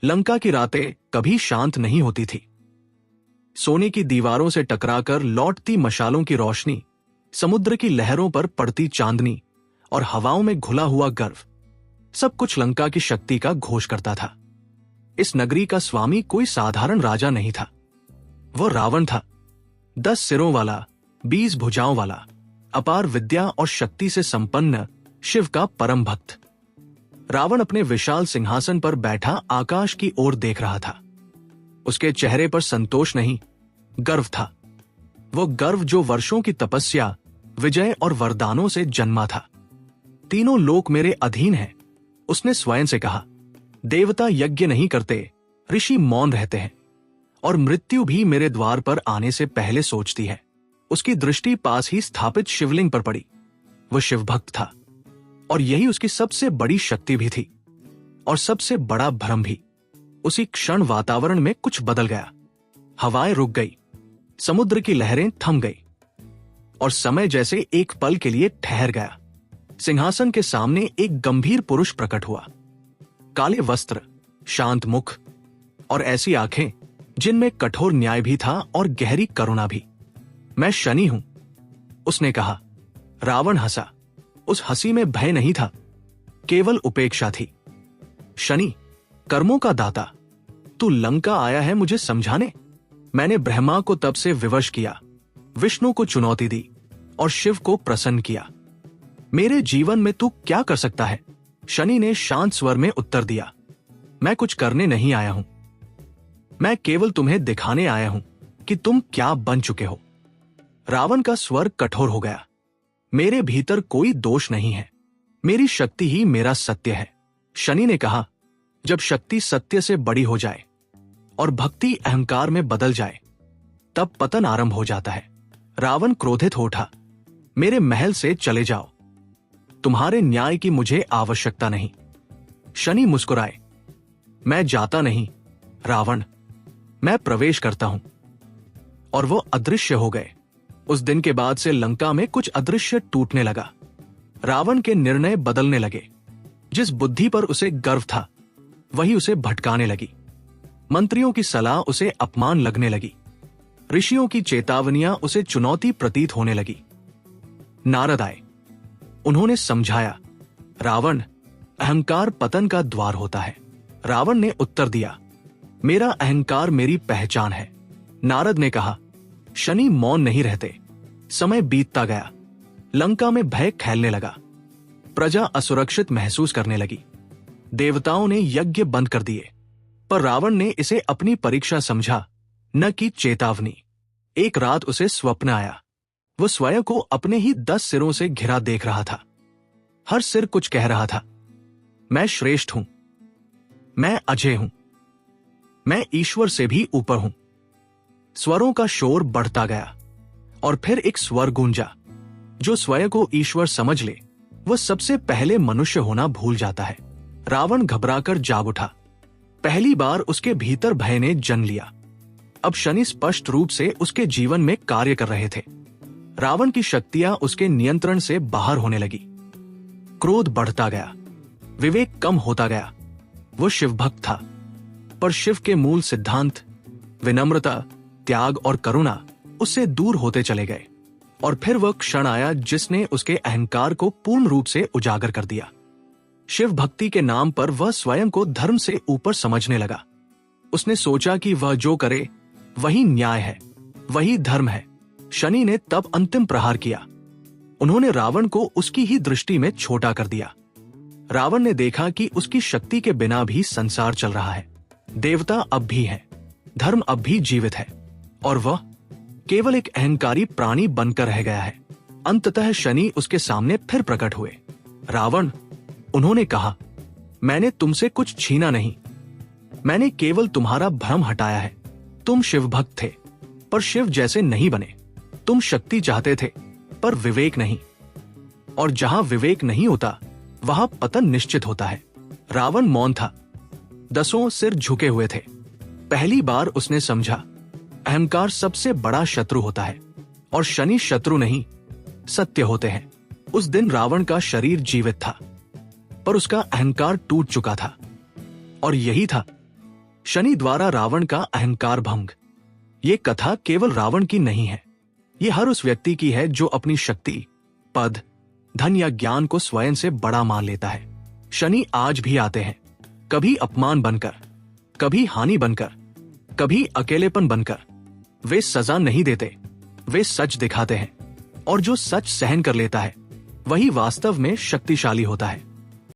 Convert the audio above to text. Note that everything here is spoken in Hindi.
लंका की रातें कभी शांत नहीं होती थी। सोने की दीवारों से टकराकर लौटती मशालों की रोशनी, समुद्र की लहरों पर पड़ती चांदनी और हवाओं में घुला हुआ गर्व, सब कुछ लंका की शक्ति का घोष करता था। इस नगरी का स्वामी कोई साधारण राजा नहीं था, वह रावण था। 10 सिरों वाला, 20 भुजाओं वाला, अपार विद्या और शक्ति से संपन्न शिव का परम भक्त। रावण अपने विशाल सिंहासन पर बैठा आकाश की ओर देख रहा था। उसके चेहरे पर संतोष नहीं, गर्व था। वो गर्व जो वर्षों की तपस्या, विजय और वरदानों से जन्मा था। तीनों लोक मेरे अधीन हैं, उसने स्वयं से कहा। देवता यज्ञ नहीं करते, ऋषि मौन रहते हैं, और मृत्यु भी मेरे द्वार पर आने से पहले सोचती है। उसकी दृष्टि पास ही स्थापित शिवलिंग पर पड़ी। वह शिवभक्त था, और यही उसकी सबसे बड़ी शक्ति भी थी, और सबसे बड़ा भ्रम भी। उसी क्षण वातावरण में कुछ बदल गया। हवाएं रुक गई, समुद्र की लहरें थम गई, और समय जैसे एक पल के लिए ठहर गया। सिंहासन के सामने एक गंभीर पुरुष प्रकट हुआ। काले वस्त्र, शांत मुख और ऐसी आंखें जिनमें कठोर न्याय भी था और गहरी करुणा भी। मैं शनि हूं, उसने कहा। रावण हंसा। उस हंसी में भय नहीं था, केवल उपेक्षा थी। शनि, कर्मों का दाता, तू लंका आया है मुझे समझाने? मैंने ब्रह्मा को तब से विवश किया, विष्णु को चुनौती दी और शिव को प्रसन्न किया। मेरे जीवन में तू क्या कर सकता है? शनि ने शांत स्वर में उत्तर दिया। मैं कुछ करने नहीं आया हूं, मैं केवल तुम्हें दिखाने आया हूं कि तुम क्या बन चुके हो। रावण का स्वर कठोर हो गया। मेरे भीतर कोई दोष नहीं है, मेरी शक्ति ही मेरा सत्य है। शनि ने कहा, जब शक्ति सत्य से बड़ी हो जाए और भक्ति अहंकार में बदल जाए, तब पतन आरंभ हो जाता है। रावण क्रोधित हो उठा। मेरे महल से चले जाओ, तुम्हारे न्याय की मुझे आवश्यकता नहीं। शनि मुस्कुराए। मैं जाता नहीं रावण, मैं प्रवेश करता हूं। और वो अदृश्य हो गए। उस दिन के बाद से लंका में कुछ अदृश्य टूटने लगा। रावण के निर्णय बदलने लगे। जिस बुद्धि पर उसे गर्व था, वही उसे भटकाने लगी। मंत्रियों की सलाह उसे अपमान लगने लगी। ऋषियों की चेतावनियां उसे चुनौती प्रतीत होने लगी। नारद आए, उन्होंने समझाया, रावण, अहंकार पतन का द्वार होता है। रावण ने उत्तर दिया, मेरा अहंकार मेरी पहचान है। नारद ने कहा, शनि मौन नहीं रहते। समय बीतता गया, लंका में भय फैलने लगा। प्रजा असुरक्षित महसूस करने लगी। देवताओं ने यज्ञ बंद कर दिए, पर रावण ने इसे अपनी परीक्षा समझा, न कि चेतावनी। एक रात उसे स्वप्न आया। वो स्वयं को अपने ही 10 सिरों से घिरा देख रहा था। हर सिर कुछ कह रहा था। मैं श्रेष्ठ हूं, मैं अजय हूं, मैं ईश्वर से भी ऊपर हूं। स्वरों का शोर बढ़ता गया, और फिर एक स्वर गूंजा। जो स्वयं को ईश्वर समझ ले, वह सबसे पहले मनुष्य होना भूल जाता है। रावण घबराकर जाग उठा। पहली बार उसके भीतर भय ने जन्म लिया। अब शनि स्पष्ट रूप से उसके जीवन में कार्य कर रहे थे। रावण की शक्तियां उसके नियंत्रण से बाहर होने लगी। क्रोध बढ़ता गया, विवेक कम होता गया। वो शिवभक्त था, पर शिव के मूल सिद्धांत, विनम्रता, त्याग और करुणा उससे दूर होते चले गए। और फिर वह क्षण आया जिसने उसके अहंकार को पूर्ण रूप से उजागर कर दिया। शिव भक्ति के नाम पर वह स्वयं को धर्म से ऊपर समझने लगा। उसने सोचा कि वह जो करे वही न्याय है, वही धर्म है। शनि ने तब अंतिम प्रहार किया। उन्होंने रावण को उसकी ही दृष्टि में छोटा कर दिया। रावण ने देखा कि उसकी शक्ति के बिना भी संसार चल रहा है। देवता अब भी है, धर्म अब भी जीवित है, और वह केवल एक अहंकारी प्राणी बनकर रह गया है। अंततः शनि उसके सामने फिर प्रकट हुए। रावण, उन्होंने कहा, मैंने तुमसे कुछ छीना नहीं, मैंने केवल तुम्हारा भ्रम हटाया है। तुम शिव भक्त थे, पर शिव जैसे नहीं बने। तुम शक्ति चाहते थे, पर विवेक नहीं, और जहां विवेक नहीं होता वहां पतन निश्चित होता है। रावण मौन था, 10 सिर झुके हुए थे। पहली बार उसने समझा, अहंकार सबसे बड़ा शत्रु होता है, और शनि शत्रु नहीं, सत्य होते हैं। उस दिन रावण का शरीर जीवित था, पर उसका अहंकार टूट चुका था। और यही था शनि द्वारा रावण का अहंकार भंग। ये कथा केवल रावण की नहीं है, ये हर उस व्यक्ति की है जो अपनी शक्ति, पद, धन या ज्ञान को स्वयं से बड़ा मान लेता है। शनि आज भी आते हैं, कभी अपमान बनकर, कभी हानि बनकर, कभी अकेलेपन बनकर। वे सजा नहीं देते, वे सच दिखाते हैं, और जो सच सहन कर लेता है वही वास्तव में शक्तिशाली होता है।